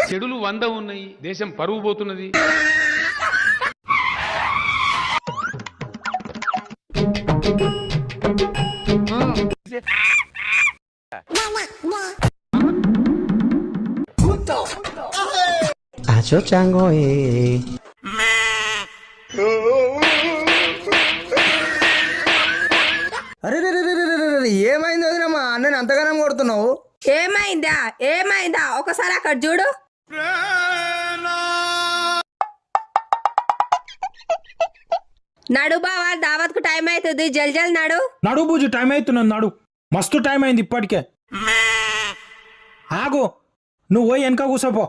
చెడులు 100 ఉన్నాయి, దేశం పరువు పోతున్నది. Acho chango అరే ఏమైంది వదినమ్మా అన్నని అంతగానం కొడుతున్నావు? ఏమైందా ఒకసారి అక్కడ చూడు. నడు బావా, దావత్ కు టైం అవుతుంది, జల్ నడు బూజు, టైం అవుతున్నది, నడు. మస్తు టైం అయింది ఇప్పటికే. ఆగు, నువ్వు పోయి వెనక కూర్చోపో.